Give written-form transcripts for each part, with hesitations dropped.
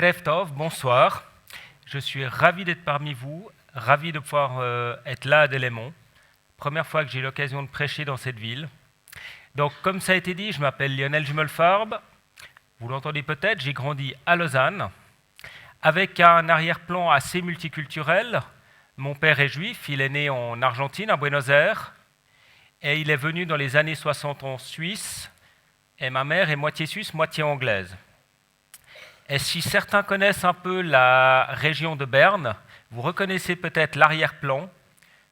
Erev Tov, bonsoir. Je suis ravi d'être parmi vous, ravi de pouvoir être là à Delémont. Première fois que j'ai l'occasion de prêcher dans cette ville. Donc, comme ça a été dit, je m'appelle Lionel Jumelfarb. Vous l'entendez peut-être, j'ai grandi à Lausanne, avec un arrière-plan assez multiculturel. Mon père est juif, il est né en Argentine, à Buenos Aires, et il est venu dans les années 60 en Suisse, et ma mère est moitié suisse, moitié anglaise. Et si certains connaissent un peu la région de Berne, vous reconnaissez peut-être l'arrière-plan,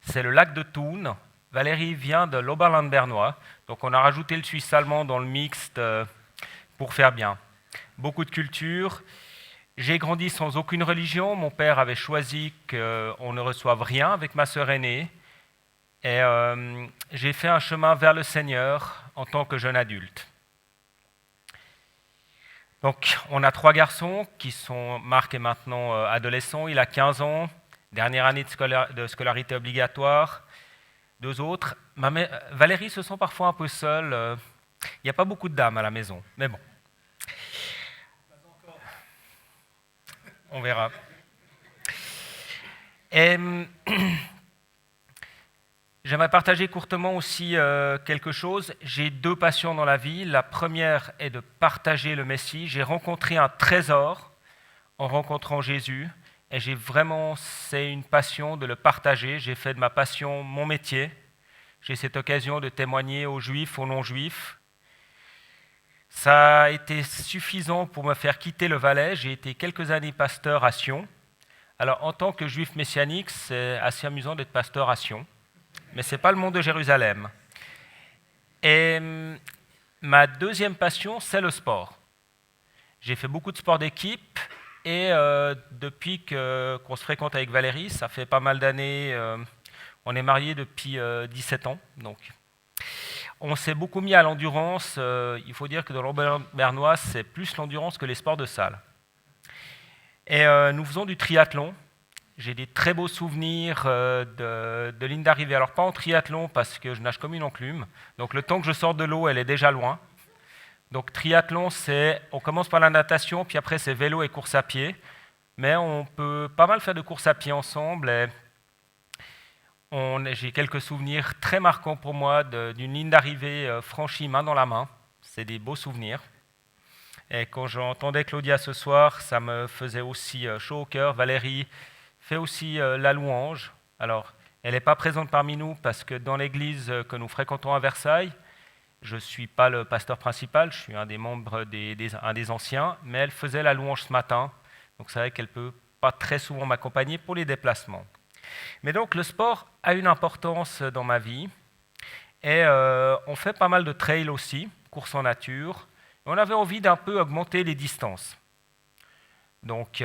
c'est le lac de Thun. Valérie vient de l'Oberland bernois, donc on a rajouté le suisse allemand dans le mixte pour faire bien. Beaucoup de culture. J'ai grandi sans aucune religion. Mon père avait choisi qu'on ne reçoive rien avec ma sœur aînée. Et j'ai fait un chemin vers le Seigneur en tant que jeune adulte. Donc, on a 3 garçons qui sont, Marc est maintenant adolescent, il a 15 ans, dernière année de scolarité obligatoire. 2 autres. Valérie se sent parfois un peu seule. Il n'y a pas beaucoup de dames à la maison, mais bon. On verra. Et j'aimerais partager courtement aussi quelque chose. J'ai 2 passions dans la vie. La première est de partager le Messie. J'ai rencontré un trésor en rencontrant Jésus. Et c'est une passion de le partager. J'ai fait de ma passion mon métier. J'ai cette occasion de témoigner aux Juifs, aux non-Juifs. Ça a été suffisant pour me faire quitter le Valais. J'ai été quelques années pasteur à Sion. Alors, en tant que Juif messianique, c'est assez amusant d'être pasteur à Sion. Mais ce n'est pas le monde de Jérusalem. Et ma deuxième passion, c'est le sport. J'ai fait beaucoup de sport d'équipe et depuis qu'on se fréquente avec Valérie, ça fait pas mal d'années, on est mariés depuis 17 ans. Donc. On s'est beaucoup mis à l'endurance. Il faut dire que dans l'Oberland bernois, c'est plus l'endurance que les sports de salle. Et nous faisons du triathlon. J'ai des très beaux souvenirs de ligne d'arrivée. Alors pas en triathlon parce que je nage comme une enclume. Donc le temps que je sors de l'eau, elle est déjà loin. Donc triathlon, on commence par la natation, puis après c'est vélo et course à pied. Mais on peut pas mal faire de course à pied ensemble. Et j'ai quelques souvenirs très marquants pour moi d'une ligne d'arrivée franchie main dans la main. C'est des beaux souvenirs. Et quand j'entendais Claudia ce soir, ça me faisait aussi chaud au cœur. Valérie fait aussi la louange. Alors, elle n'est pas présente parmi nous parce que dans l'église que nous fréquentons à Versailles, je ne suis pas le pasteur principal, je suis un des membres, un des anciens, mais elle faisait la louange ce matin. Donc c'est vrai qu'elle ne peut pas très souvent m'accompagner pour les déplacements. Mais donc le sport a une importance dans ma vie et on fait pas mal de trail aussi, courses en nature. Et on avait envie d'un peu augmenter les distances. Donc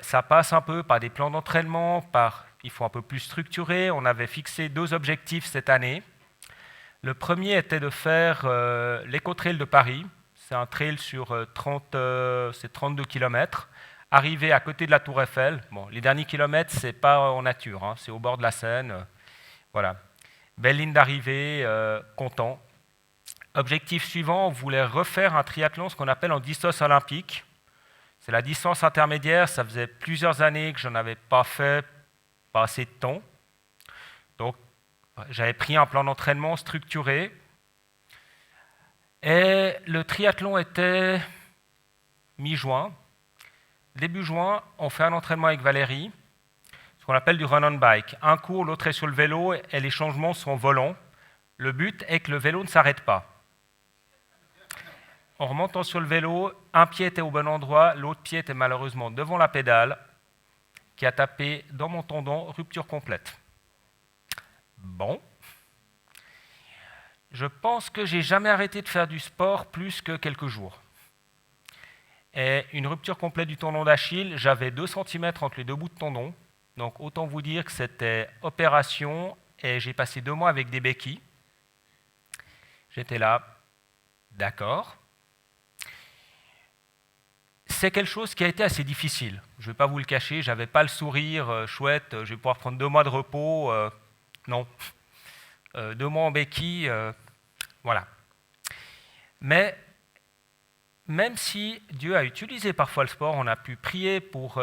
ça passe un peu par des plans d'entraînement, il faut un peu plus structurer. On avait fixé 2 objectifs cette année. Le premier était de faire l'Éco-Trail de Paris. C'est un trail sur 32 km. Arriver à côté de la Tour Eiffel. Bon, les derniers kilomètres, ce n'est pas en nature, hein, c'est au bord de la Seine. Voilà. Belle ligne d'arrivée, content. Objectif suivant, on voulait refaire un triathlon, ce qu'on appelle en distance olympique. C'est la distance intermédiaire, ça faisait plusieurs années que je n'en avais pas fait, pas assez de temps. Donc, j'avais pris un plan d'entraînement structuré. Et le triathlon était mi-juin. Début juin, on fait un entraînement avec Valérie, ce qu'on appelle du run-on bike. Un court, l'autre est sur le vélo et les changements sont volants. Le but est que le vélo ne s'arrête pas. En remontant sur le vélo, un pied était au bon endroit, l'autre pied était malheureusement devant la pédale, qui a tapé dans mon tendon, rupture complète. Bon. Je pense que j'ai jamais arrêté de faire du sport plus que quelques jours. Et une rupture complète du tendon d'Achille, j'avais 2 cm entre les 2 bouts de tendon. Donc autant vous dire que c'était opération et j'ai passé 2 mois avec des béquilles. J'étais là, d'accord. C'est quelque chose qui a été assez difficile. Je ne vais pas vous le cacher, je n'avais pas le sourire chouette, je vais pouvoir prendre 2 mois de repos. Non. 2 mois en béquille, voilà. Mais même si Dieu a utilisé parfois le sport, on a pu prier pour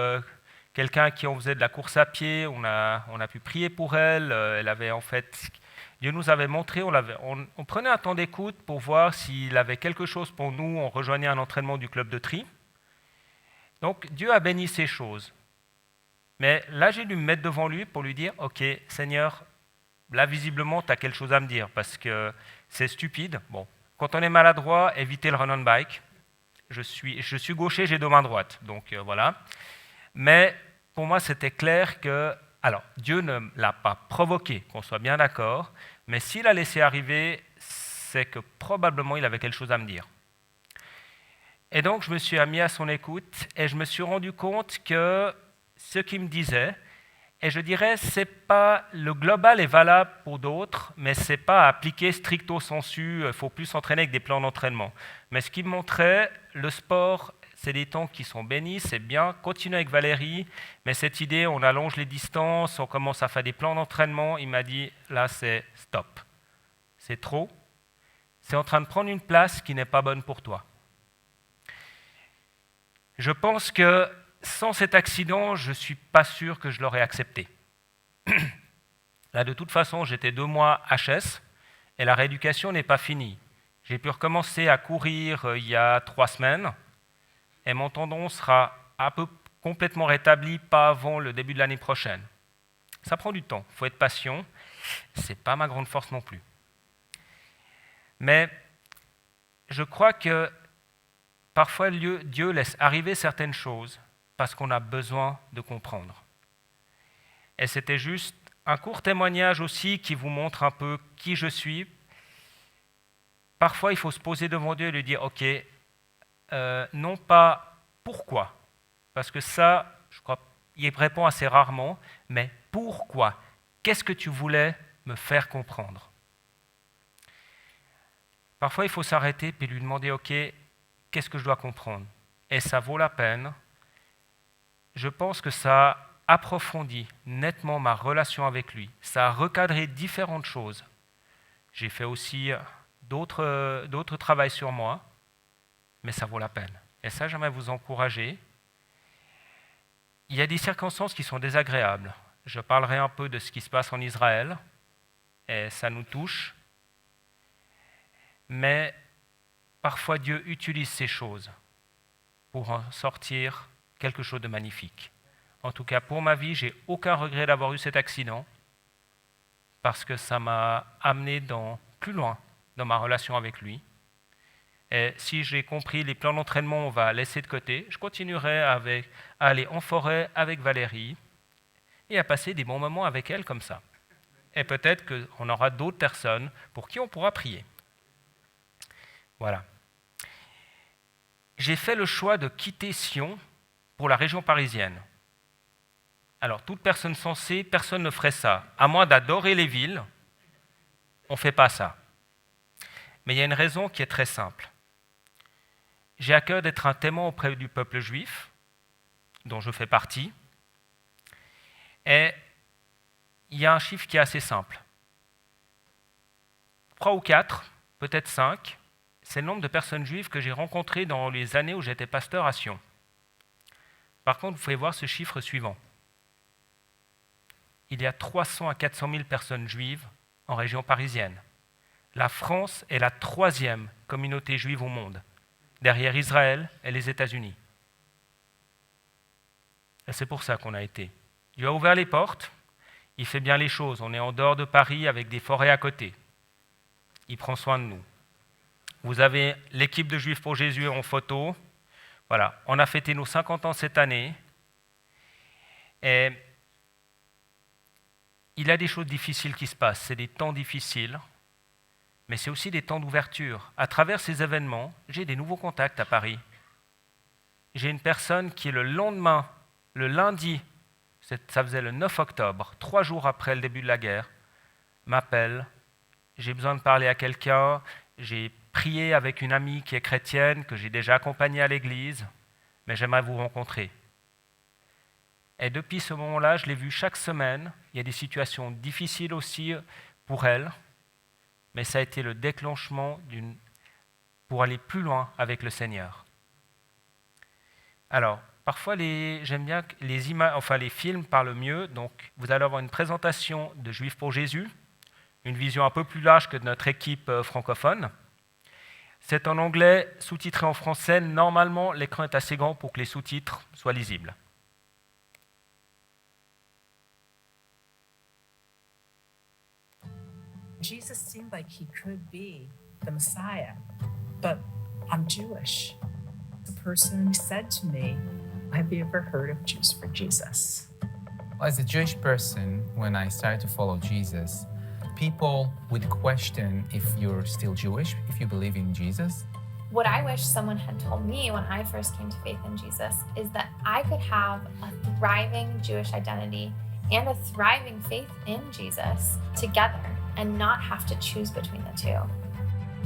quelqu'un qui en faisait de la course à pied, on a pu prier pour elle, elle avait en fait, Dieu nous avait montré, on prenait un temps d'écoute pour voir s'il avait quelque chose pour nous, on rejoignait un entraînement du club de tri. Donc Dieu a béni ces choses. Mais là, j'ai dû me mettre devant lui pour lui dire, ok, Seigneur, là, visiblement, tu as quelque chose à me dire, parce que c'est stupide. Bon, quand on est maladroit, évitez le run on bike. Je suis gaucher, j'ai deux mains droites, donc voilà. Mais pour moi, c'était clair que, alors, Dieu ne l'a pas provoqué, qu'on soit bien d'accord, mais s'il a laissé arriver, c'est que probablement il avait quelque chose à me dire. Et donc, je me suis mis à son écoute et je me suis rendu compte que ce qu'il me disait, et je dirais, c'est pas le global est valable pour d'autres, mais c'est pas appliqué stricto sensu. Il faut plus s'entraîner avec des plans d'entraînement. Mais ce qu'il me montrait, le sport, c'est des temps qui sont bénis, c'est bien. Continuez avec Valérie, mais cette idée, on allonge les distances, on commence à faire des plans d'entraînement. Il m'a dit, là, c'est stop, c'est trop. C'est en train de prendre une place qui n'est pas bonne pour toi. Je pense que sans cet accident, je ne suis pas sûr que je l'aurais accepté. Là, de toute façon, j'étais 2 mois HS et la rééducation n'est pas finie. J'ai pu recommencer à courir il y a 3 semaines et mon tendon sera un peu complètement rétabli, pas avant le début de l'année prochaine. Ça prend du temps, il faut être patient. Ce n'est pas ma grande force non plus. Mais je crois que parfois Dieu laisse arriver certaines choses parce qu'on a besoin de comprendre. Et c'était juste un court témoignage aussi qui vous montre un peu qui je suis. Parfois, il faut se poser devant Dieu et lui dire, ok, non pas pourquoi, parce que ça, je crois, il répond assez rarement, mais pourquoi? Qu'est-ce que tu voulais me faire comprendre? Parfois, il faut s'arrêter et lui demander, ok, qu'est-ce que je dois comprendre? Et ça vaut la peine. Je pense que ça approfondit nettement ma relation avec lui. Ça a recadré différentes choses. J'ai fait aussi d'autres travaux sur moi, mais ça vaut la peine. Et ça, j'aimerais vous encourager. Il y a des circonstances qui sont désagréables. Je parlerai un peu de ce qui se passe en Israël, et ça nous touche. Mais parfois, Dieu utilise ces choses pour en sortir quelque chose de magnifique. En tout cas, pour ma vie, j'ai aucun regret d'avoir eu cet accident parce que ça m'a amené plus loin dans ma relation avec lui. Et si j'ai compris les plans d'entraînement, on va laisser de côté. Je continuerai à aller en forêt avec Valérie et à passer des bons moments avec elle comme ça. Et peut-être qu'on aura d'autres personnes pour qui on pourra prier. Voilà. J'ai fait le choix de quitter Sion pour la région parisienne. Alors, toute personne sensée, personne ne ferait ça. À moins d'adorer les villes, on ne fait pas ça. Mais il y a une raison qui est très simple. J'ai à cœur d'être un témoin auprès du peuple juif, dont je fais partie. Et il y a un chiffre qui est assez simple. 3 ou 4, peut-être 5, c'est le nombre de personnes juives que j'ai rencontrées dans les années où j'étais pasteur à Sion. Par contre, vous pouvez voir ce chiffre suivant. Il y a 300 à 400 000 personnes juives en région parisienne. La France est la 3e communauté juive au monde, derrière Israël et les États-Unis. Et c'est pour ça qu'on a été. Dieu a ouvert les portes, il fait bien les choses. On est en dehors de Paris avec des forêts à côté. Il prend soin de nous. Vous avez l'équipe de Juifs pour Jésus en photo. Voilà, on a fêté nos 50 ans cette année. Et il y a des choses difficiles qui se passent, c'est des temps difficiles, mais c'est aussi des temps d'ouverture. À travers ces événements, j'ai des nouveaux contacts à Paris. J'ai une personne qui, le lendemain, le lundi, ça faisait le 9 octobre, 3 jours après le début de la guerre, m'appelle, j'ai besoin de parler à quelqu'un, j'ai prié avec une amie qui est chrétienne, que j'ai déjà accompagnée à l'église, mais j'aimerais vous rencontrer. Et depuis ce moment-là, je l'ai vue chaque semaine. Il y a des situations difficiles aussi pour elle, mais ça a été le déclenchement pour aller plus loin avec le Seigneur. Alors, parfois, j'aime bien que les films parlent mieux. Donc, vous allez avoir une présentation de Juifs pour Jésus, une vision un peu plus large que de notre équipe francophone. C'est en anglais, sous-titré en français. Normalement, l'écran est assez grand pour que les sous-titres soient lisibles. Jesus seemed like he could be the Messiah, but I'm Jewish. The person said to me, "Have you ever heard of Jews for Jesus?" As a Jewish person, when I started to follow Jesus, people would question if you're still Jewish, if you believe in Jesus. What I wish someone had told me when I first came to faith in Jesus is that I could have a thriving Jewish identity and a thriving faith in Jesus together and not have to choose between the two.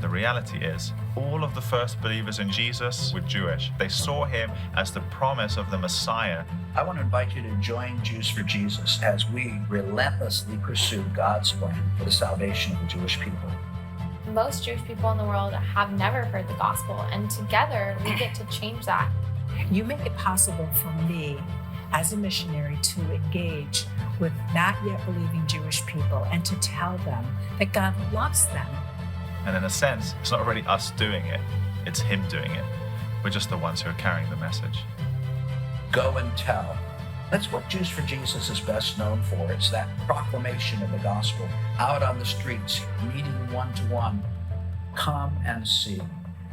The reality is, all of the first believers in Jesus were Jewish. They saw him as the promise of the Messiah. I want to invite you to join Jews for Jesus as we relentlessly pursue God's plan for the salvation of the Jewish people. Most Jewish people in the world have never heard the gospel, and together we get to change that. You make it possible for me as a missionary to engage with not yet believing Jewish people and to tell them that God loves them. And in a sense, it's not really us doing it, it's him doing it. We're just the ones who are carrying the message. Go and tell. That's what Jews for Jesus is best known for. It's that proclamation of the gospel out on the streets, meeting one-to-one. Come and see.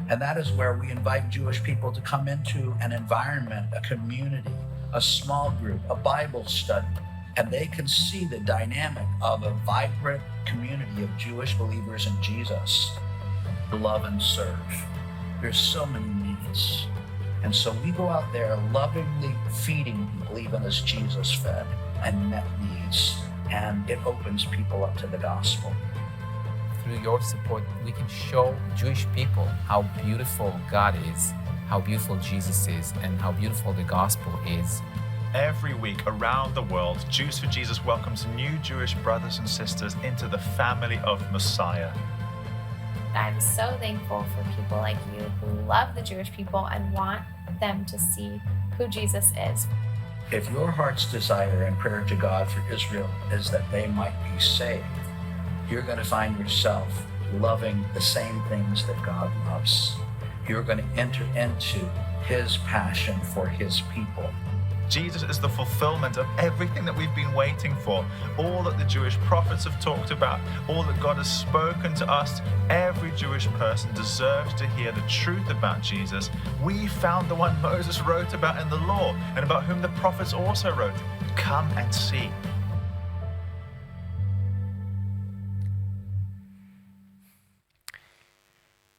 And that is where we invite Jewish people to come into an environment, a community, a small group, a Bible study, and they can see the dynamic of a vibrant community of Jewish believers in Jesus. Love and serve. There's so many needs. And so we go out there lovingly feeding people even as Jesus fed and met needs. And it opens people up to the gospel. Through your support, we can show Jewish people how beautiful God is, how beautiful Jesus is, and how beautiful the gospel is. Every week around the world, Jews for Jesus welcomes new Jewish brothers and sisters into the family of Messiah. I'm so thankful for people like you who love the Jewish people and want them to see who Jesus is. If your heart's desire and prayer to God for Israel is that they might be saved, you're going to find yourself loving the same things that God loves. You're going to enter into his passion for his people. Jesus is the fulfillment of everything that we've been waiting for, all that the Jewish prophets have talked about, all that God has spoken to us. Every Jewish person deserves to hear the truth about Jesus. We found the one Moses wrote about in the law and about whom the prophets also wrote. Come and see.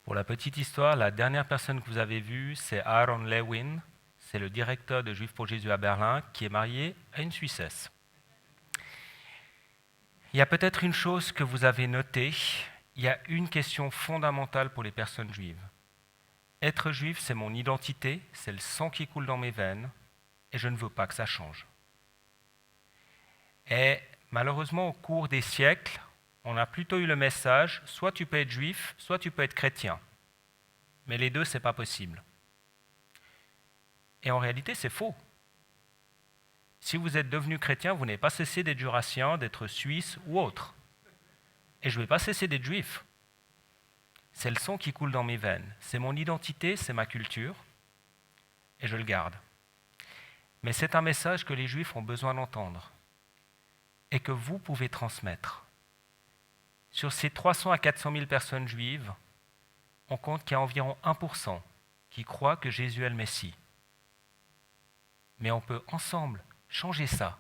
Pour la petite histoire, la dernière personne que vous avez vue, c'est Aaron Lewin. C'est le directeur de Juifs pour Jésus à Berlin, qui est marié à une Suissesse. Il y a peut-être une chose que vous avez notée, il y a une question fondamentale pour les personnes juives. Être juif, c'est mon identité, c'est le sang qui coule dans mes veines, et je ne veux pas que ça change. Et malheureusement, au cours des siècles, on a plutôt eu le message, soit tu peux être juif, soit tu peux être chrétien. Mais les deux, ce n'est pas possible. Et en réalité, c'est faux. Si vous êtes devenu chrétien, vous n'avez pas cessé d'être jurassien, d'être suisse ou autre. Et je ne vais pas cesser d'être juif. C'est le sang qui coule dans mes veines. C'est mon identité, c'est ma culture. Et je le garde. Mais c'est un message que les juifs ont besoin d'entendre. Et que vous pouvez transmettre. Sur ces 300 à 400 000 personnes juives, on compte qu'il y a environ 1% qui croient que Jésus est le Messie. Mais on peut ensemble changer ça.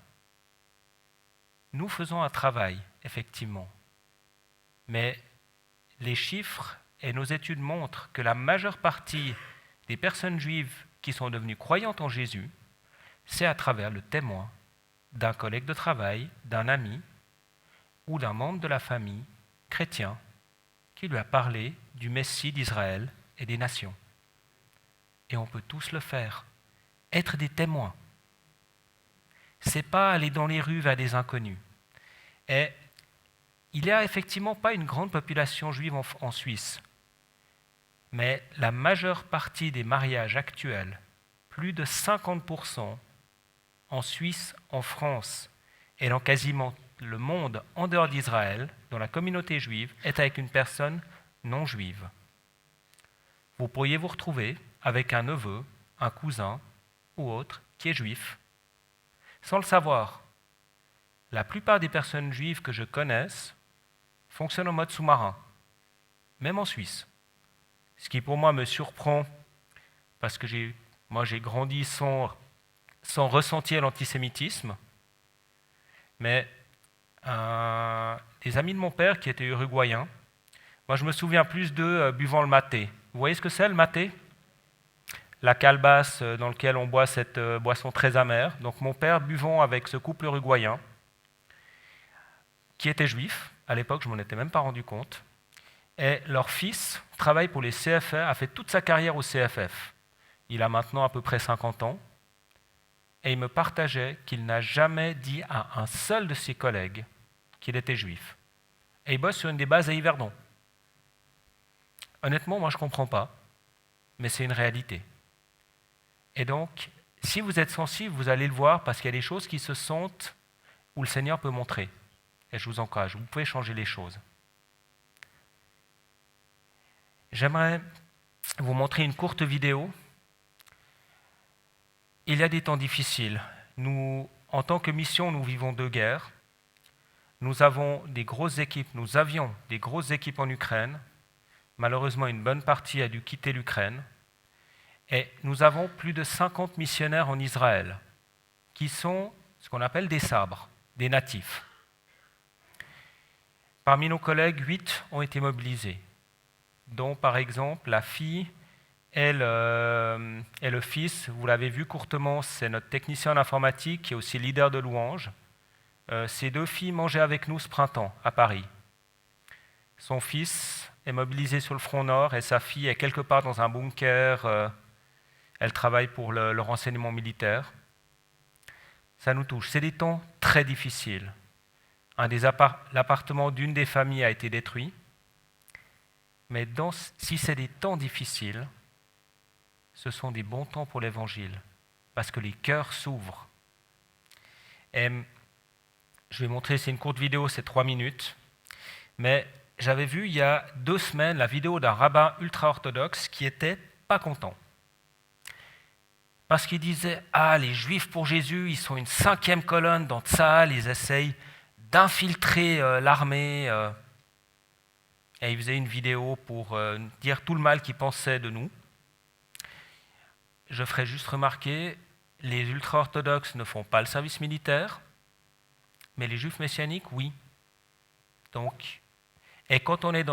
Nous faisons un travail, effectivement. Mais les chiffres et nos études montrent que la majeure partie des personnes juives qui sont devenues croyantes en Jésus, c'est à travers le témoin d'un collègue de travail, d'un ami ou d'un membre de la famille chrétien qui lui a parlé du Messie d'Israël et des nations. Et on peut tous le faire. Être des témoins. C'est pas aller dans les rues vers des inconnus. Et il n'y a effectivement pas une grande population juive en Suisse. Mais la majeure partie des mariages actuels plus de 50% en Suisse, en France et dans quasiment le monde en dehors d'Israël, dont la communauté juive est avec une personne non juive. Vous pourriez vous retrouver avec un neveu, un cousin ou autre qui est juif, sans le savoir. La plupart des personnes juives que je connaisse fonctionnent en mode sous-marin, même en Suisse. Ce qui pour moi me surprend, parce que j'ai grandi sans ressentir l'antisémitisme, mais des amis de mon père qui étaient uruguayens, moi je me souviens plus d'eux buvant le maté. Vous voyez ce que c'est le maté? La calebasse dans laquelle on boit cette boisson très amère. Donc mon père buvant avec ce couple uruguayen, qui était juif, à l'époque je ne m'en étais même pas rendu compte, et leur fils travaille pour les CFF, a fait toute sa carrière au CFF. Il a maintenant à peu près 50 ans, et il me partageait qu'il n'a jamais dit à un seul de ses collègues qu'il était juif. Et il bosse sur une des bases à Yverdon. Honnêtement, moi je ne comprends pas, mais c'est une réalité. Et donc, si vous êtes sensible, vous allez le voir, parce qu'il y a des choses qui se sentent où le Seigneur peut montrer. Et je vous encourage, vous pouvez changer les choses. J'aimerais vous montrer une courte vidéo. Il y a des temps difficiles. Nous, en tant que mission, nous vivons 2 guerres. Nous avions des grosses équipes en Ukraine. Malheureusement, une bonne partie a dû quitter l'Ukraine. Et nous avons plus de 50 missionnaires en Israël, qui sont ce qu'on appelle des sabres, des natifs. Parmi nos collègues, 8 ont été mobilisés, dont par exemple la fille et le fils, vous l'avez vu courtement, c'est notre technicien en informatique qui est aussi leader de louange. Ces 2 filles mangeaient avec nous ce printemps à Paris. Son fils est mobilisé sur le front nord et sa fille est quelque part dans un bunker. Elle travaille pour le renseignement militaire. Ça nous touche. C'est des temps très difficiles. L'appartement d'une des familles a été détruit. Mais si c'est des temps difficiles, ce sont des bons temps pour l'Évangile, parce que les cœurs s'ouvrent. Et je vais montrer, c'est une courte vidéo, c'est 3 minutes. Mais j'avais vu il y a 2 semaines la vidéo d'un rabbin ultra-orthodoxe qui n'était pas content. Parce qu'il disait « Ah, les Juifs pour Jésus, ils sont une 5e colonne dans Tsahal, ils essayent d'infiltrer l'armée. » Et il faisait une vidéo pour dire tout le mal qu'il pensait de nous. Je ferai juste remarquer, les ultra-orthodoxes ne font pas le service militaire, mais les Juifs messianiques, oui. Donc, et quand on est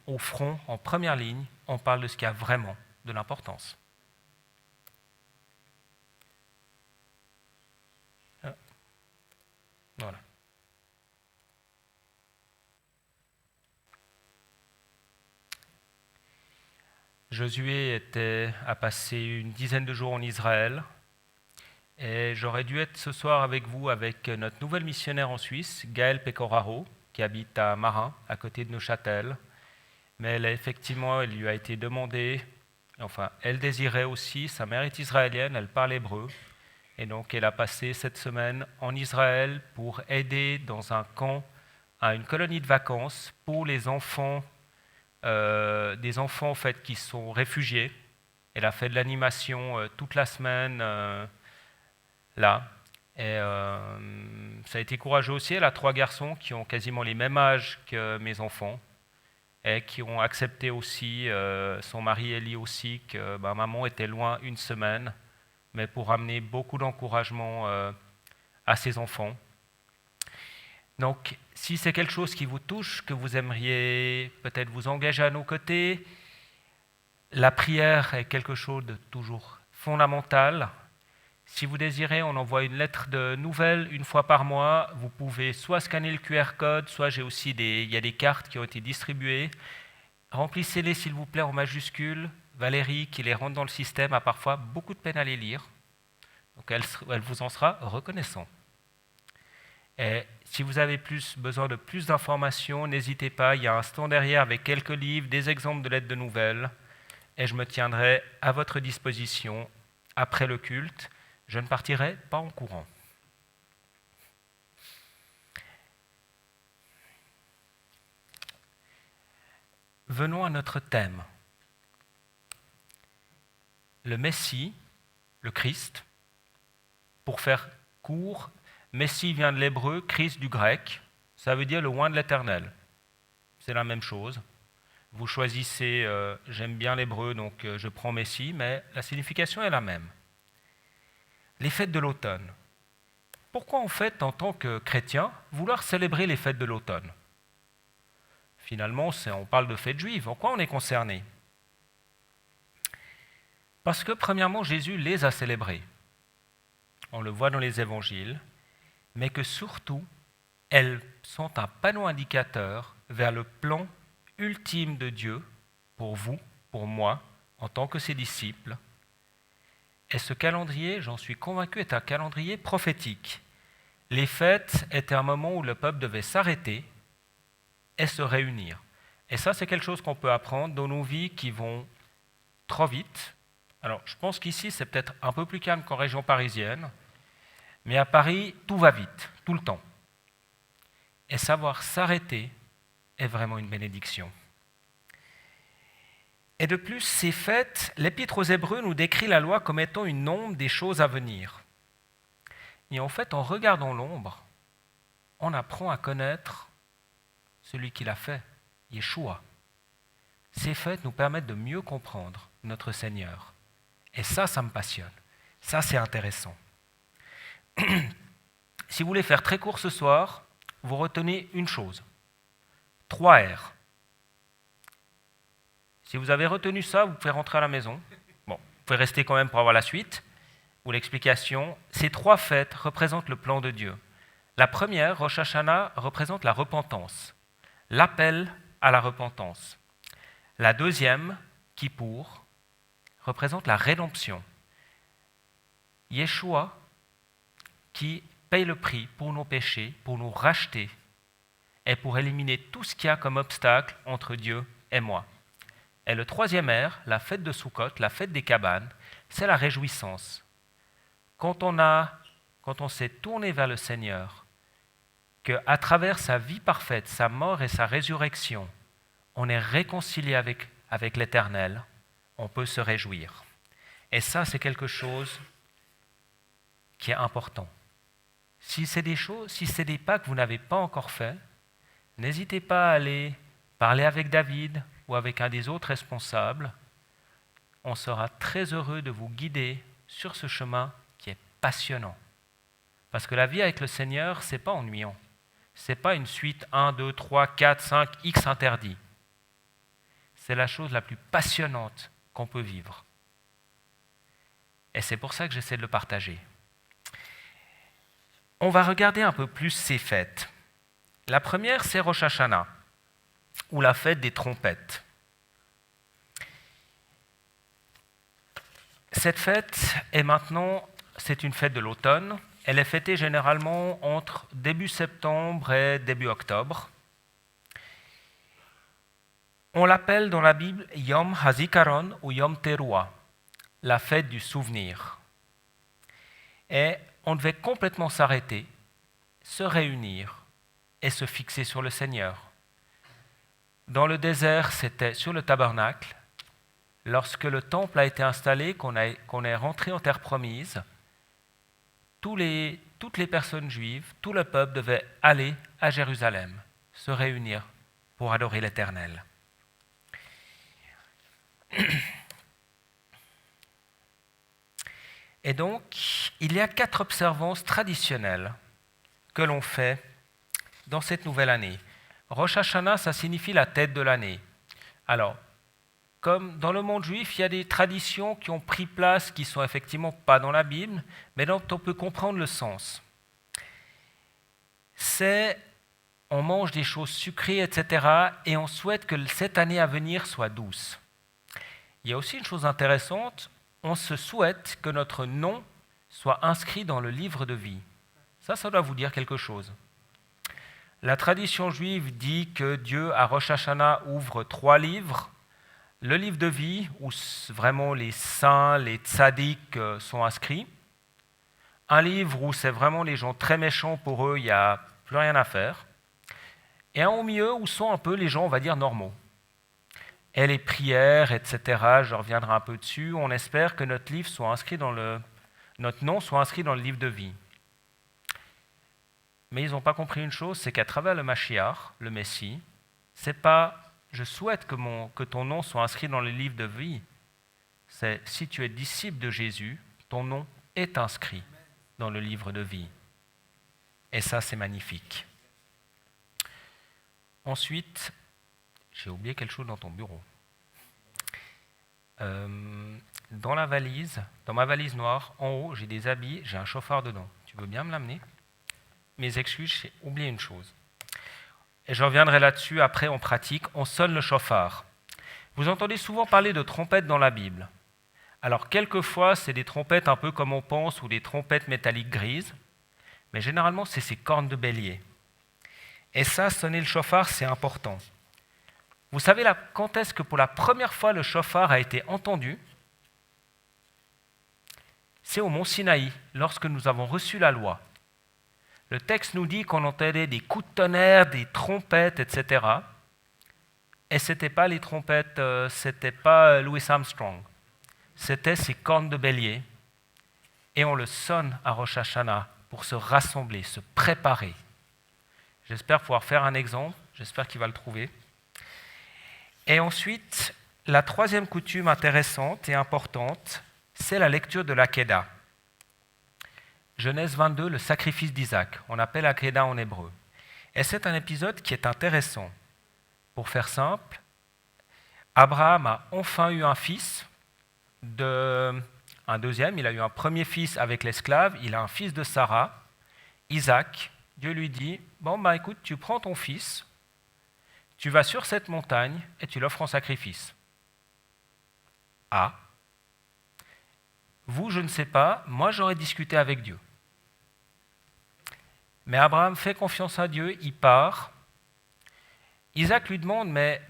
au front, en première ligne, on parle de ce qui a vraiment de l'importance. Voilà. Josué a passé une dizaine de jours en Israël et j'aurais dû être ce soir avec vous avec notre nouvelle missionnaire en Suisse, Gaëlle Pecoraro, qui habite à Marin, à côté de Neuchâtel. Mais effectivement, il lui a été demandé, enfin, elle désirait aussi, sa mère est israélienne, elle parle hébreu, et donc elle a passé cette semaine en Israël pour aider dans un camp, à une colonie de vacances pour les enfants, des enfants en fait, qui sont réfugiés. Elle a fait de l'animation toute la semaine là. Et ça a été courageux aussi. Elle a 3 garçons qui ont quasiment les mêmes âges que mes enfants et qui ont accepté aussi, son mari Elie aussi, que maman était loin une semaine, mais pour amener beaucoup d'encouragement à ses enfants. Donc, si c'est quelque chose qui vous touche, que vous aimeriez peut-être vous engager à nos côtés, la prière est quelque chose de toujours fondamental. Si vous désirez, on envoie une lettre de nouvelles 1 fois par mois. Vous pouvez soit scanner le QR code, soit il y a des cartes qui ont été distribuées. Remplissez-les s'il vous plaît en majuscules. Valérie, qui les rentre dans le système, a parfois beaucoup de peine à les lire. Donc elle vous en sera reconnaissant. Et si vous avez besoin de plus d'informations, n'hésitez pas, il y a un stand derrière avec quelques livres, des exemples de lettres de nouvelles, et je me tiendrai à votre disposition après le culte, je ne partirai pas en courant. Venons à notre thème. Le Messie, le Christ, pour faire court, Messie vient de l'hébreu, Christ du grec, ça veut dire le oint de l'Éternel. C'est la même chose. Vous choisissez, j'aime bien l'hébreu, donc je prends Messie, mais la signification est la même. Les fêtes de l'automne. Pourquoi en fait, en tant que chrétien, vouloir célébrer les fêtes de l'automne ? Finalement, on parle de fêtes juives. En quoi on est concerné ? Parce que, premièrement, Jésus les a célébrées. On le voit dans les évangiles, mais que surtout, elles sont un panneau indicateur vers le plan ultime de Dieu pour vous, pour moi, en tant que ses disciples. Et ce calendrier, j'en suis convaincu, est un calendrier prophétique. Les fêtes étaient un moment où le peuple devait s'arrêter et se réunir. Et ça, c'est quelque chose qu'on peut apprendre dans nos vies qui vont trop vite. Alors, je pense qu'ici, c'est peut-être un peu plus calme qu'en région parisienne, mais à Paris, tout va vite, tout le temps. Et savoir s'arrêter est vraiment une bénédiction. Et de plus, ces fêtes, l'Épître aux Hébreux nous décrit la loi comme étant une ombre des choses à venir. Et en fait, en regardant l'ombre, on apprend à connaître celui qui l'a fait, Yeshua. Ces fêtes nous permettent de mieux comprendre notre Seigneur. Et ça me passionne. Ça, c'est intéressant. Si vous voulez faire très court ce soir, vous retenez une chose. 3 R. Si vous avez retenu ça, vous pouvez rentrer à la maison. Bon, vous pouvez rester quand même pour avoir la suite ou l'explication. Ces 3 fêtes représentent le plan de Dieu. La première, Rosh Hashanah, représente la repentance. L'appel à la repentance. La deuxième, Kippour, représente la rédemption. Yeshua, qui paye le prix pour nos péchés, pour nous racheter, et pour éliminer tout ce qu'il y a comme obstacle entre Dieu et moi. Et le troisième R, la fête de Sukkot, la fête des cabanes, c'est la réjouissance. Quand on s'est tourné vers le Seigneur, qu'à travers sa vie parfaite, sa mort et sa résurrection, on est réconcilié avec l'Éternel, on peut se réjouir. Et ça, c'est quelque chose qui est important. Si c'est des pas que vous n'avez pas encore fait, n'hésitez pas à aller parler avec David ou avec un des autres responsables. On sera très heureux de vous guider sur ce chemin qui est passionnant. Parce que la vie avec le Seigneur, ce n'est pas ennuyant. Ce n'est pas une suite 1, 2, 3, 4, 5, X interdit. C'est la chose la plus passionnante qu'on peut vivre. Et c'est pour ça que j'essaie de le partager. On va regarder un peu plus ces fêtes. La première, c'est Rosh Hashanah, ou la fête des trompettes. Cette fête est maintenant, c'est une fête de l'automne. Elle est fêtée généralement entre début septembre et début octobre. On l'appelle dans la Bible Yom HaZikaron ou Yom Teruah, la fête du souvenir. Et on devait complètement s'arrêter, se réunir et se fixer sur le Seigneur. Dans le désert, c'était sur le tabernacle. Lorsque le temple a été installé, qu'on est rentré en terre promise, toutes les personnes juives, tout le peuple devait aller à Jérusalem, se réunir pour adorer l'Éternel. Et donc, il y a 4 observances traditionnelles que l'on fait dans cette nouvelle année. Rosh Hashanah, ça signifie la tête de l'année. Alors, comme dans le monde juif, il y a des traditions qui ont pris place, qui ne sont effectivement pas dans la Bible, mais dont on peut comprendre le sens. On mange des choses sucrées, etc., et on souhaite que cette année à venir soit douce. Il y a aussi une chose intéressante, on se souhaite que notre nom soit inscrit dans le livre de vie. Ça doit vous dire quelque chose. La tradition juive dit que Dieu, à Rosh Hashanah, ouvre 3 livres. le livre de vie, où vraiment les saints, les tzaddiks sont inscrits. Un livre où c'est vraiment les gens très méchants, pour eux, il n'y a plus rien à faire. Et un au milieu où sont un peu les gens, on va dire, normaux. Et les prières, etc., je reviendrai un peu dessus. On espère que notre livre soit inscrit notre nom soit inscrit dans le livre de vie. Mais ils n'ont pas compris une chose, c'est qu'à travers le Mashiach, le Messie, c'est pas « je souhaite que ton nom soit inscrit dans le livre de vie », c'est « si tu es disciple de Jésus, ton nom est inscrit dans le livre de vie ». Et ça, c'est magnifique. Ensuite, j'ai oublié quelque chose dans ton bureau. Dans ma valise noire, en haut, j'ai des habits, j'ai un chauffard dedans. Tu veux bien me l'amener ? Mes excuses, j'ai oublié une chose. Et je reviendrai là-dessus après en pratique. On sonne le chauffard. Vous entendez souvent parler de trompettes dans la Bible. Alors, quelquefois, c'est des trompettes un peu comme on pense, ou des trompettes métalliques grises, mais généralement, c'est ces cornes de bélier. Et ça, sonner le chauffard, c'est important. Vous savez quand est-ce que pour la première fois le chauffard a été entendu ? C'est au mont Sinaï, lorsque nous avons reçu la loi. Le texte nous dit qu'on entendait des coups de tonnerre, des trompettes, etc. Et ce n'était pas les trompettes, c'était pas Louis Armstrong. C'était ces cornes de bélier. Et on le sonne à Rosh Hashanah pour se rassembler, se préparer. J'espère pouvoir faire un exemple, j'espère qu'il va le trouver. Et ensuite, la troisième coutume intéressante et importante, c'est la lecture de l'Akedah. Genèse 22, le sacrifice d'Isaac. On appelle Akedah en hébreu. Et c'est un épisode qui est intéressant. Pour faire simple, Abraham a enfin eu un fils, un deuxième, il a eu un premier fils avec l'esclave, il a un fils de Sarah, Isaac. Dieu lui dit, écoute, tu prends ton fils, tu vas sur cette montagne et tu l'offres en sacrifice. Ah, vous, je ne sais pas, moi j'aurais discuté avec Dieu. Mais Abraham fait confiance à Dieu, il part. Isaac lui demande, mais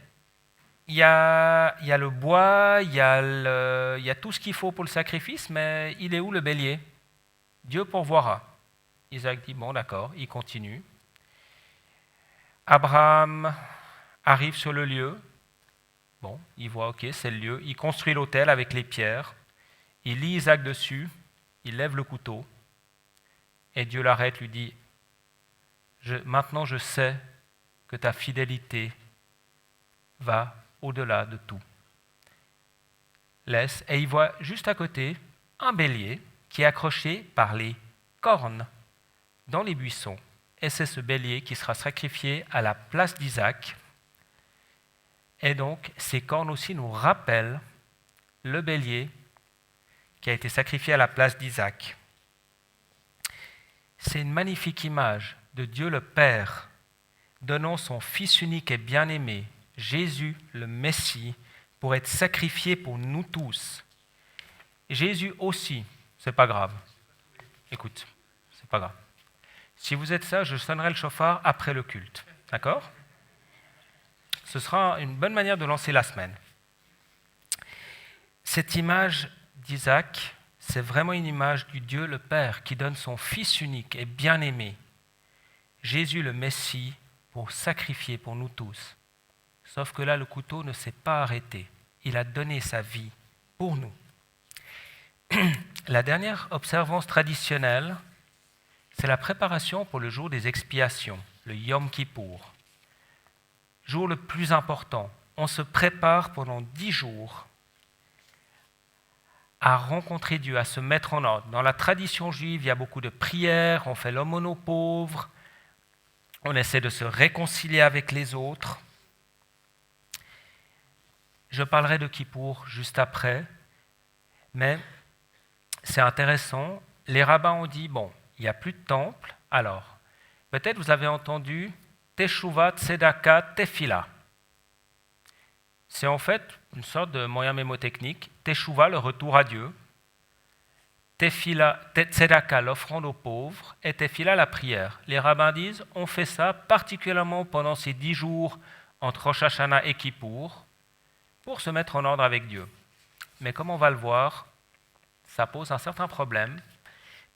il y a le bois, il y a tout ce qu'il faut pour le sacrifice, mais il est où le bélier ? Dieu pourvoira. Isaac dit, d'accord, il continue. Abraham arrive sur le lieu. Il voit, ok, c'est le lieu. Il construit l'autel avec les pierres. Il lit Isaac dessus. Il lève le couteau. Et Dieu l'arrête, lui dit, maintenant je sais que ta fidélité va au-delà de tout. Laisse. Et il voit juste à côté un bélier qui est accroché par les cornes dans les buissons. Et c'est ce bélier qui sera sacrifié à la place d'Isaac. Et donc, ces cornes aussi nous rappellent le bélier qui a été sacrifié à la place d'Isaac. C'est une magnifique image de Dieu le Père, donnant son Fils unique et bien-aimé, Jésus le Messie, pour être sacrifié pour nous tous. Jésus aussi, c'est pas grave. Écoute, c'est pas grave. Si vous êtes ça, je sonnerai le chauffard après le culte. D'accord ? Ce sera une bonne manière de lancer la semaine. Cette image d'Isaac, c'est vraiment une image du Dieu le Père qui donne son Fils unique et bien-aimé, Jésus le Messie, pour sacrifier pour nous tous. Sauf que là, le couteau ne s'est pas arrêté. Il a donné sa vie pour nous. La dernière observance traditionnelle, c'est la préparation pour le jour des expiations, le Yom Kippour. Jour le plus important. On se prépare pendant 10 jours à rencontrer Dieu, à se mettre en ordre. Dans la tradition juive, il y a beaucoup de prières, on fait l'aumône aux pauvres, on essaie de se réconcilier avec les autres. Je parlerai de Kippour juste après, mais c'est intéressant. Les rabbins ont dit, il n'y a plus de temple, alors peut-être vous avez entendu Teshuvah, Tzedaka, Tefila. C'est en fait une sorte de moyen mémotechnique. Teshuvah, le retour à Dieu. Tefila, Tzedaka, l'offrande aux pauvres. Et Tefila, la prière. Les rabbins disent, on fait ça particulièrement pendant ces 10 jours entre Rosh Hashanah et Kippour, pour se mettre en ordre avec Dieu. Mais comme on va le voir, ça pose un certain problème,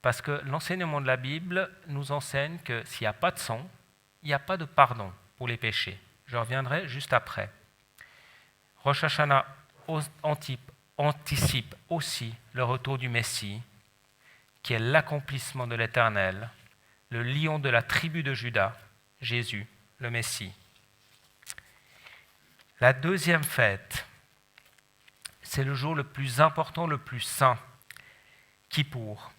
parce que l'enseignement de la Bible nous enseigne que s'il n'y a pas de sang, il n'y a pas de pardon pour les péchés. Je reviendrai juste après. Rosh Hashanah anticipe aussi le retour du Messie, qui est l'accomplissement de l'Éternel, le lion de la tribu de Juda, Jésus, le Messie. La deuxième fête, c'est le jour le plus important, le plus saint, Kippour.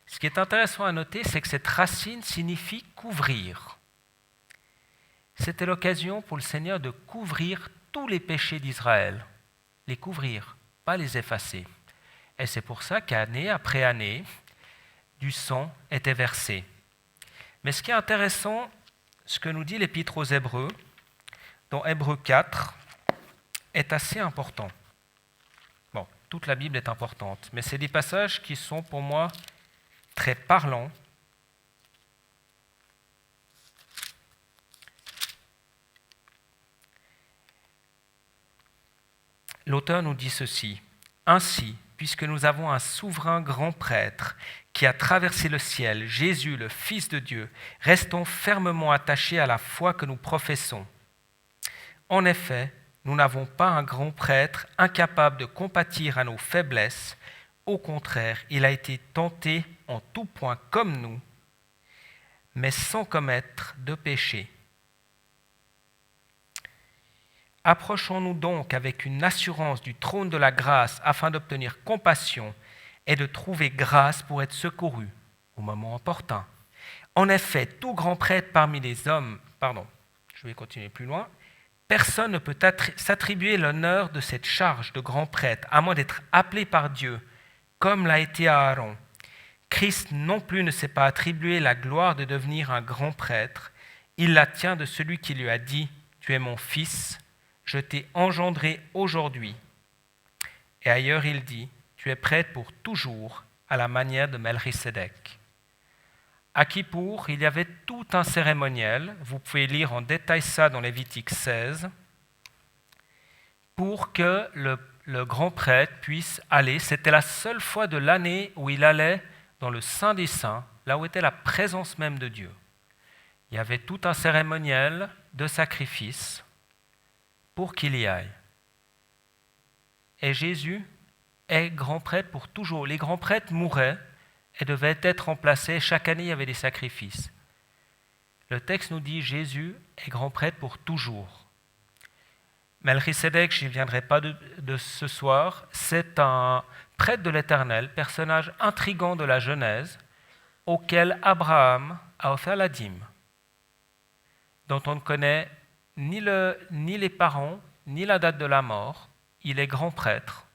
Ce qui est intéressant à noter, c'est que cette racine signifie couvrir. C'était l'occasion pour le Seigneur de couvrir tous les péchés d'Israël. Les couvrir, pas les effacer. Et c'est pour ça qu'année après année, du sang était versé. Mais ce qui est intéressant, ce que nous dit l'Épître aux Hébreux, dans Hébreux 4, est assez important. Bon, toute la Bible est importante, mais c'est des passages qui sont pour moi très parlants. L'auteur nous dit ceci: « Ainsi, puisque nous avons un souverain grand prêtre qui a traversé le ciel, Jésus, le Fils de Dieu, restons fermement attachés à la foi que nous professons. En effet, nous n'avons pas un grand prêtre incapable de compatir à nos faiblesses. Au contraire, il a été tenté en tout point comme nous, mais sans commettre de péché. Approchons-nous donc avec une assurance du trône de la grâce afin d'obtenir compassion et de trouver grâce pour être secourus au moment opportun. En effet, tout grand prêtre parmi les hommes, je vais continuer plus loin, personne ne peut s'attribuer l'honneur de cette charge de grand prêtre, à moins d'être appelé par Dieu, comme l'a été Aaron. Christ non plus ne s'est pas attribué la gloire de devenir un grand prêtre. Il la tient de celui qui lui a dit « Tu es mon fils, je t'ai engendré aujourd'hui. » Et ailleurs il dit « Tu es prêtre pour toujours, à la manière de Melchisédek. » À Kippour, il y avait tout un cérémoniel, vous pouvez lire en détail ça dans Lévitique 16, pour que le grand prêtre puisse aller. C'était la seule fois de l'année où il allait dans le Saint des Saints, là où était la présence même de Dieu. Il y avait tout un cérémoniel de sacrifice pour qu'il y aille. Et Jésus est grand prêtre pour toujours. Les grands prêtres mouraient et devaient être remplacés. Chaque année, il y avait des sacrifices. Le texte nous dit Jésus est grand prêtre pour toujours. Melchisédek, je n'y viendrai pas de ce soir, c'est un prêtre de l'Éternel, personnage intrigant de la Genèse, auquel Abraham a offert la dîme, dont on ne connaît ni les parents, ni la date de la mort. Il est grand prêtre.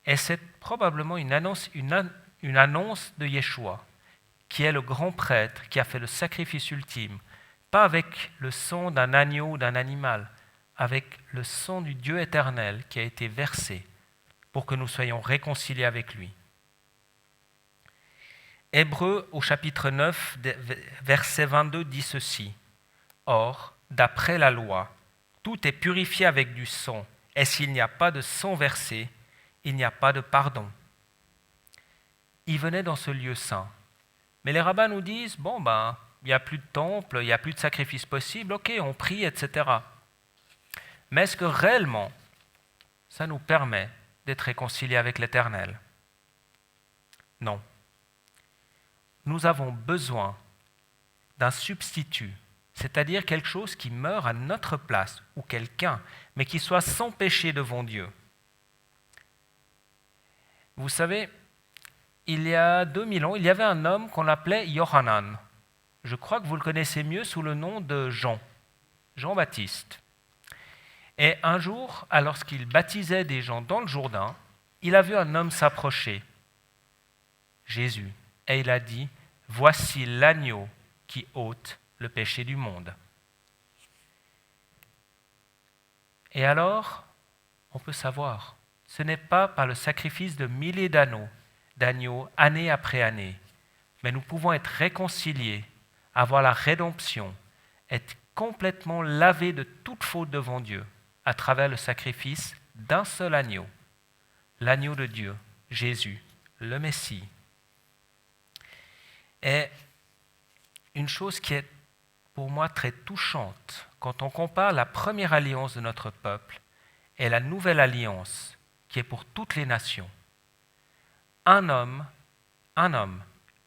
Et c'est probablement une annonce de Yeshua, qui est le grand prêtre qui a fait le sacrifice ultime, pas avec le sang d'un agneau ou d'un animal, avec le sang du Dieu éternel qui a été versé pour que nous soyons réconciliés avec lui. Hébreux au chapitre 9, verset 22 dit ceci: « Or, d'après la loi, tout est purifié avec du sang, et s'il n'y a pas de sang versé, il n'y a pas de pardon. » Il venait dans ce lieu saint. Mais les rabbins nous disent, il n'y a plus de temple, il n'y a plus de sacrifice possible, ok, on prie, etc. Mais est-ce que réellement, ça nous permet d'être réconciliés avec l'Éternel? Non. Nous avons besoin d'un substitut, c'est-à-dire quelque chose qui meurt à notre place, ou quelqu'un, mais qui soit sans péché devant Dieu. Vous savez, il y a 2000 ans, il y avait un homme qu'on appelait Yohanan. Je crois que vous le connaissez mieux sous le nom de Jean-Baptiste. Et un jour, lorsqu'il baptisait des gens dans le Jourdain, il a vu un homme s'approcher, Jésus, et il a dit « Voici l'agneau qui ôte le péché du monde. » Et alors, on peut savoir, ce n'est pas par le sacrifice de milliers d'agneaux, année après année, mais nous pouvons être réconciliés, avoir la rédemption, être complètement lavés de toute faute devant Dieu à travers le sacrifice d'un seul agneau, l'agneau de Dieu, Jésus, le Messie. Et une chose qui est pour moi très touchante, quand on compare la première alliance de notre peuple et la nouvelle alliance qui est pour toutes les nations. Un homme,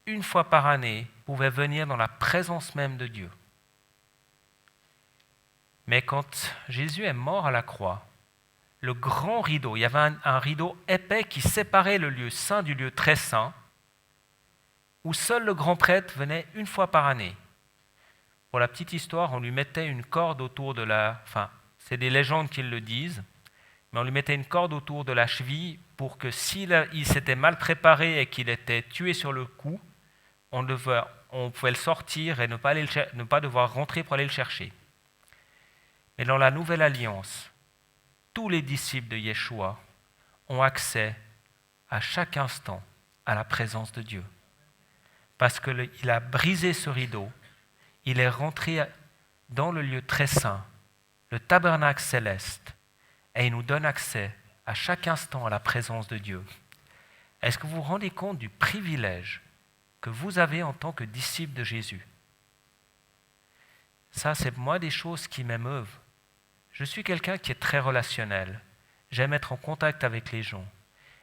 une fois par année, pouvait venir dans la présence même de Dieu. Mais quand Jésus est mort à la croix, le grand rideau, il y avait un rideau épais qui séparait le lieu saint du lieu très saint, où seul le grand prêtre venait une fois par année. Pour la petite histoire, on lui mettait une corde autour de la... Enfin, c'est des légendes qui le disent, mais on lui mettait une corde autour de la cheville pour que s'il s'était mal préparé et qu'il était tué sur le coup, on pouvait le sortir et ne pas devoir rentrer pour aller le chercher. Mais dans la Nouvelle Alliance, tous les disciples de Yeshua ont accès à chaque instant à la présence de Dieu. Parce qu'il a brisé ce rideau, il est rentré dans le lieu très saint, le tabernacle céleste, et il nous donne accès à chaque instant à la présence de Dieu. Est-ce que vous vous rendez compte du privilège que vous avez en tant que disciple de Jésus? Ça, c'est moi des choses qui m'émeuvent. Je suis quelqu'un qui est très relationnel. J'aime être en contact avec les gens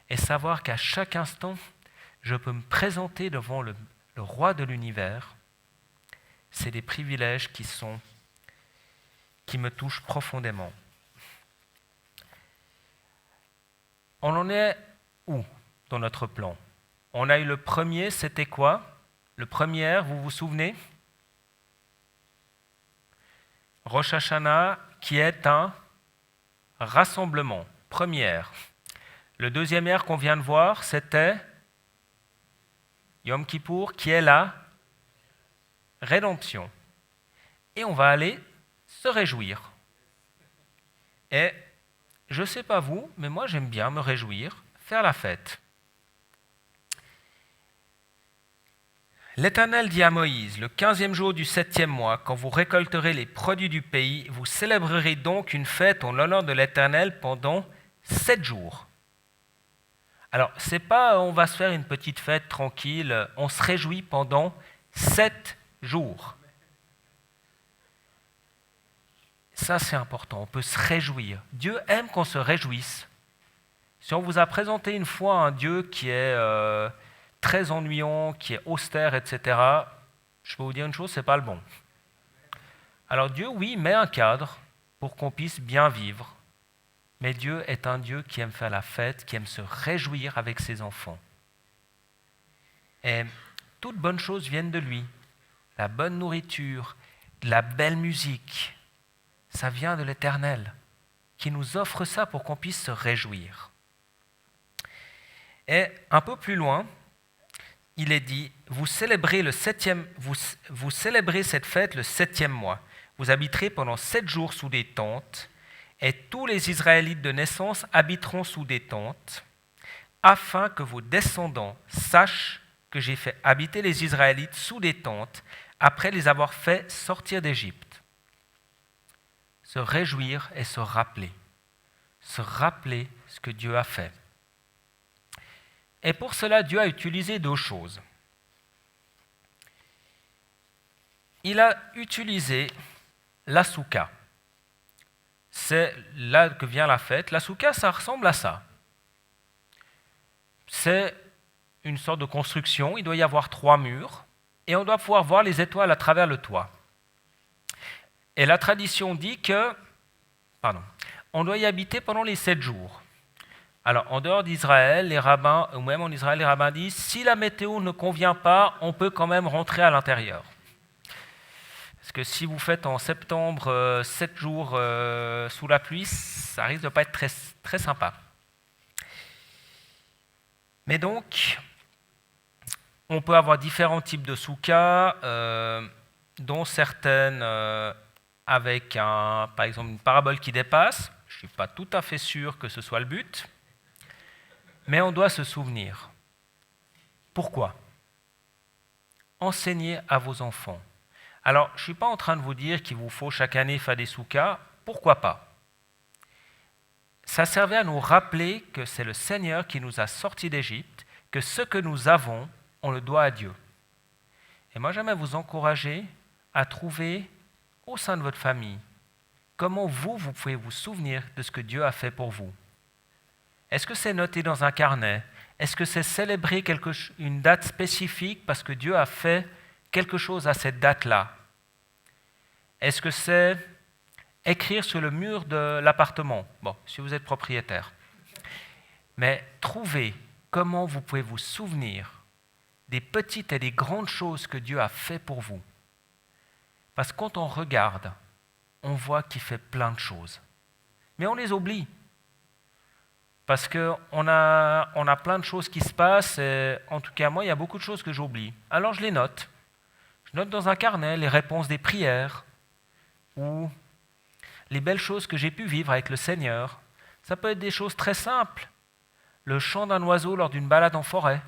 et savoir qu'à chaque instant, je peux me présenter devant le roi de l'univers. C'est des privilèges qui me touchent profondément. On en est où dans notre plan? On a eu le premier, c'était quoi? Le premier, vous vous souvenez? Rosh Hashanah, qui est un rassemblement, première. Le deuxième hier qu'on vient de voir, c'était Yom Kippour, qui est la rédemption. Et on va aller se réjouir. Et je ne sais pas vous, mais moi j'aime bien me réjouir, faire la fête. L'Éternel dit à Moïse, le 15e jour du 7e mois, quand vous récolterez les produits du pays, vous célébrerez donc une fête en l'honneur de l'Éternel pendant 7 jours. Alors, c'est pas on va se faire une petite fête tranquille, on se réjouit pendant 7 jours. Ça, c'est important, on peut se réjouir. Dieu aime qu'on se réjouisse. Si on vous a présenté une fois un Dieu qui est très ennuyant, qui est austère, etc., je peux vous dire une chose, c'est pas le bon. Alors Dieu, oui, met un cadre pour qu'on puisse bien vivre. Mais Dieu est un Dieu qui aime faire la fête, qui aime se réjouir avec ses enfants. Et toutes bonnes choses viennent de lui. La bonne nourriture, la belle musique, ça vient de l'Éternel, qui nous offre ça pour qu'on puisse se réjouir. Et un peu plus loin, il est dit, vous célébrez cette fête le 7e mois. Vous habiterez pendant 7 jours sous des tentes, et tous les Israélites de naissance habiteront sous des tentes, afin que vos descendants sachent que j'ai fait habiter les Israélites sous des tentes, après les avoir fait sortir d'Égypte. Se réjouir et se rappeler ce que Dieu a fait. Et pour cela, Dieu a utilisé 2 choses. Il a utilisé la souka. C'est là que vient la fête. La souka, ça ressemble à ça. C'est une sorte de construction. Il doit y avoir 3 murs et on doit pouvoir voir les étoiles à travers le toit. Et la tradition dit on doit y habiter pendant les 7 jours. Alors, en dehors d'Israël, les rabbins, ou même en Israël, les rabbins disent si la météo ne convient pas, on peut quand même rentrer à l'intérieur. Parce que si vous faites en septembre 7 jours sous la pluie, ça risque de ne pas être très, très sympa. Mais donc, on peut avoir différents types de soukas, dont certaines avec par exemple une parabole qui dépasse. Je ne suis pas tout à fait sûr que ce soit le but. Mais on doit se souvenir. Pourquoi? Enseignez à vos enfants. Alors, je ne suis pas en train de vous dire qu'il vous faut chaque année faire des soukas. Pourquoi pas? ça servait à nous rappeler que c'est le Seigneur qui nous a sortis d'Égypte, que ce que nous avons, on le doit à Dieu. Et moi, j'aimerais vous encourager à trouver au sein de votre famille comment vous pouvez vous souvenir de ce que Dieu a fait pour vous. Est-ce que c'est noté dans un carnet? Est-ce que c'est célébrer une date spécifique parce que Dieu a fait quelque chose à cette date-là? Est-ce que c'est écrire sur le mur de l'appartement? Bon, si vous êtes propriétaire. Mais trouvez comment vous pouvez vous souvenir des petites et des grandes choses que Dieu a fait pour vous. Parce que quand on regarde, on voit qu'il fait plein de choses. Mais on les oublie. Parce qu'on a plein de choses qui se passent, et en tout cas moi, il y a beaucoup de choses que j'oublie. Alors je les note. Je note dans un carnet les réponses des prières ou les belles choses que j'ai pu vivre avec le Seigneur. Ça peut être des choses très simples. Le chant d'un oiseau lors d'une balade en forêt.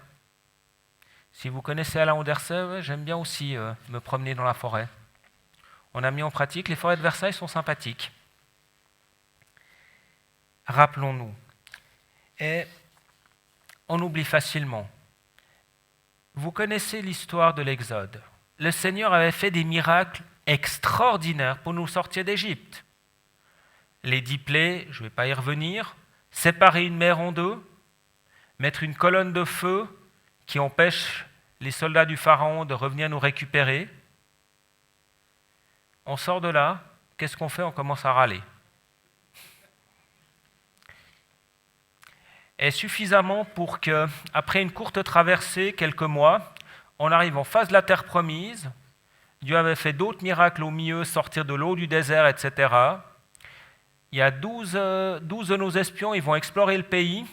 Si vous connaissez Alain Andersen, j'aime bien aussi me promener dans la forêt. On a mis en pratique, les forêts de Versailles sont sympathiques. Rappelons-nous. Et on oublie facilement. Vous connaissez l'histoire de l'Exode. Le Seigneur avait fait des miracles extraordinaires pour nous sortir d'Égypte. Les 10 plaies, je ne vais pas y revenir, séparer une mer en deux, mettre une colonne de feu qui empêche les soldats du Pharaon de revenir nous récupérer. On sort de là, qu'est-ce qu'on fait? On commence à râler. Et suffisamment pour que, après une courte traversée, quelques mois, on arrive en face de la terre promise. Dieu avait fait d'autres miracles au milieu, sortir de l'eau du désert, etc. Il y a 12 de nos espions, ils vont explorer le pays.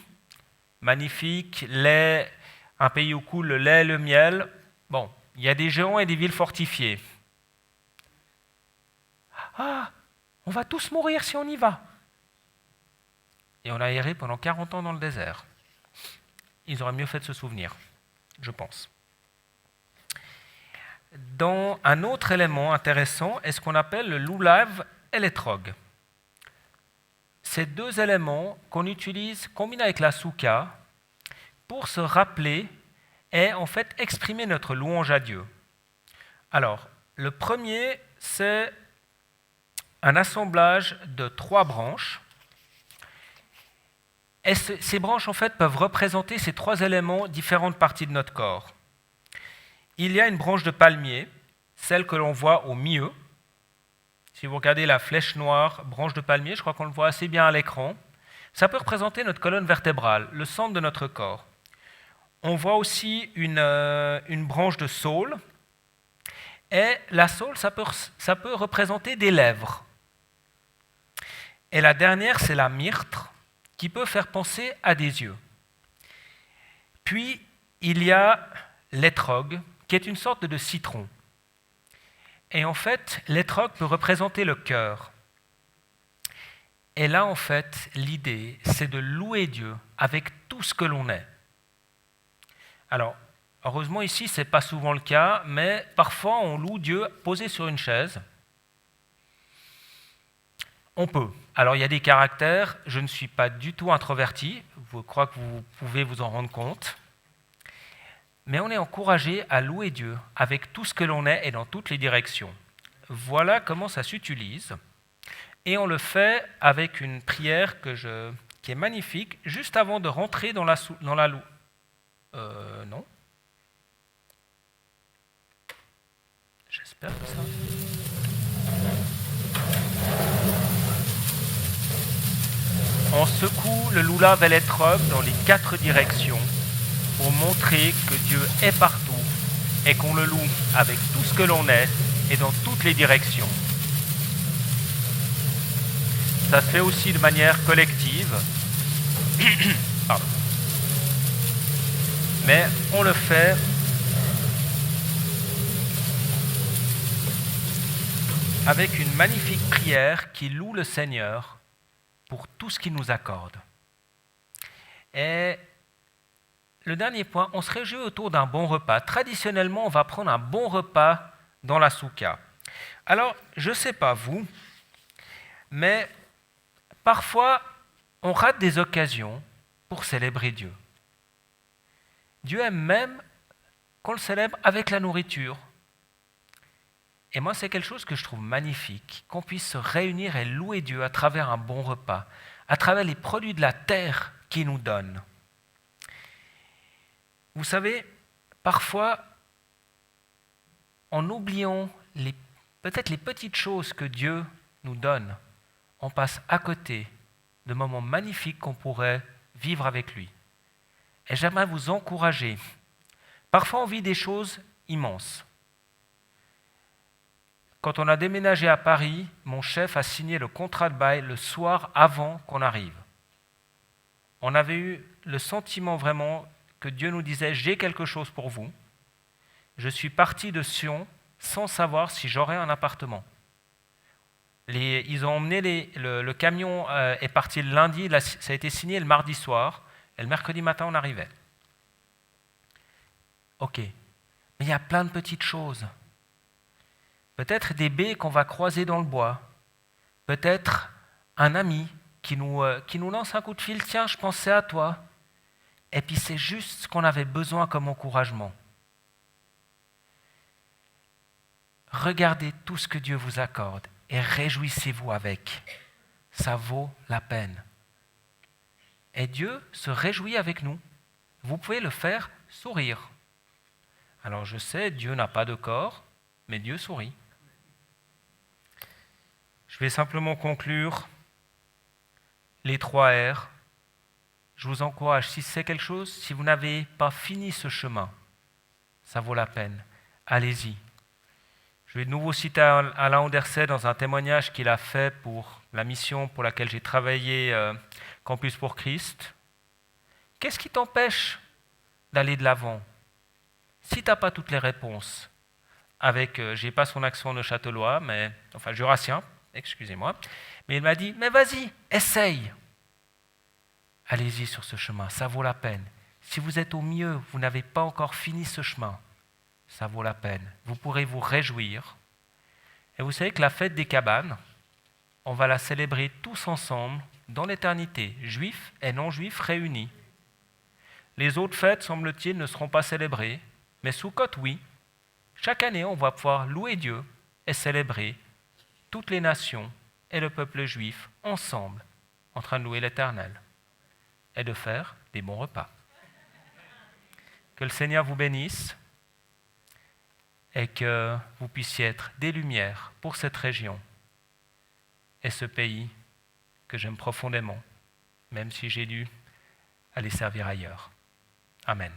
Magnifique, lait, un pays où coule le lait et le miel. Bon, il y a des géants et des villes fortifiées. Ah, on va tous mourir si on y va. Et on a erré pendant 40 ans dans le désert. Ils auraient mieux fait de se souvenir, je pense. Dans un autre élément intéressant est ce qu'on appelle le lulav et l'étrog. Ces deux éléments qu'on utilise combinés avec la soukha pour se rappeler et en fait exprimer notre louange à Dieu. Alors, le premier, c'est un assemblage de 3 branches. Et ces branches, en fait, peuvent représenter ces 3 éléments, différentes parties de notre corps. Il y a une branche de palmier, celle que l'on voit au milieu. Si vous regardez la flèche noire, branche de palmier, je crois qu'on le voit assez bien à l'écran. Ça peut représenter notre colonne vertébrale, le centre de notre corps. On voit aussi une branche de saule. Et la saule, ça peut représenter des lèvres. Et la dernière, c'est la myrte, qui peut faire penser à des yeux. Puis, il y a l'étrog, qui est une sorte de citron. Et en fait, l'étrog peut représenter le cœur. Et là, en fait, l'idée, c'est de louer Dieu avec tout ce que l'on est. Alors, heureusement, ici, ce n'est pas souvent le cas, mais parfois, on loue Dieu posé sur une chaise. On peut. Alors, il y a des caractères. Je ne suis pas du tout introverti. Je crois que vous pouvez vous en rendre compte. Mais on est encouragé à louer Dieu avec tout ce que l'on est et dans toutes les directions. Voilà comment ça s'utilise. Et on le fait avec une prière qui est magnifique, juste avant de rentrer dans la non. J'espère que ça... On secoue le lulav et l'étrog dans les 4 directions pour montrer que Dieu est partout et qu'on le loue avec tout ce que l'on est et dans toutes les directions. Ça se fait aussi de manière collective. Pardon. Mais on le fait avec une magnifique prière qui loue le Seigneur pour tout ce qu'il nous accorde. Et le dernier point, on se réjouit autour d'un bon repas. Traditionnellement, on va prendre un bon repas dans la soukha. Alors, je ne sais pas vous, mais parfois, on rate des occasions pour célébrer Dieu. Dieu aime même qu'on le célèbre avec la nourriture. Et moi, c'est quelque chose que je trouve magnifique, qu'on puisse se réunir et louer Dieu à travers un bon repas, à travers les produits de la terre qu'il nous donne. Vous savez, parfois, en oubliant peut-être les petites choses que Dieu nous donne, on passe à côté de moments magnifiques qu'on pourrait vivre avec lui. Et j'aimerais vous encourager. Parfois, on vit des choses immenses. Quand on a déménagé à Paris, mon chef a signé le contrat de bail le soir avant qu'on arrive. On avait eu le sentiment vraiment que Dieu nous disait « J'ai quelque chose pour vous ». Je suis parti de Sion sans savoir si j'aurais un appartement. Ils ont emmené le camion est parti le lundi, ça a été signé le mardi soir, et le mercredi matin on arrivait. Ok, mais il y a plein de petites choses. Peut-être des baies qu'on va croiser dans le bois, peut-être un ami qui nous lance un coup de fil, tiens, je pensais à toi. Et puis c'est juste ce qu'on avait besoin comme encouragement. Regardez tout ce que Dieu vous accorde et réjouissez-vous avec. Ça vaut la peine. Et Dieu se réjouit avec nous. Vous pouvez le faire sourire. Alors je sais, Dieu n'a pas de corps, mais Dieu sourit. Je vais simplement conclure les 3 R. Je vous encourage, si c'est quelque chose, si vous n'avez pas fini ce chemin, ça vaut la peine. Allez-y. Je vais de nouveau citer Alain Anderset dans un témoignage qu'il a fait pour la mission pour laquelle j'ai travaillé, Campus pour Christ. Qu'est-ce qui t'empêche d'aller de l'avant? Si tu n'as pas toutes les réponses, je n'ai pas son accent neuchâtelois, jurassien, excusez-moi, mais il m'a dit, mais vas-y, essaye. Allez-y sur ce chemin, ça vaut la peine. Si vous êtes au milieu, vous n'avez pas encore fini ce chemin, ça vaut la peine. Vous pourrez vous réjouir. Et vous savez que la fête des cabanes, on va la célébrer tous ensemble dans l'éternité, juifs et non-juifs réunis. Les autres fêtes, semble-t-il, ne seront pas célébrées, mais Soukhot, oui. Chaque année, on va pouvoir louer Dieu et célébrer toutes les nations et le peuple juif ensemble, en train de louer l'Éternel et de faire des bons repas. Que le Seigneur vous bénisse et que vous puissiez être des lumières pour cette région et ce pays que j'aime profondément, même si j'ai dû aller servir ailleurs. Amen.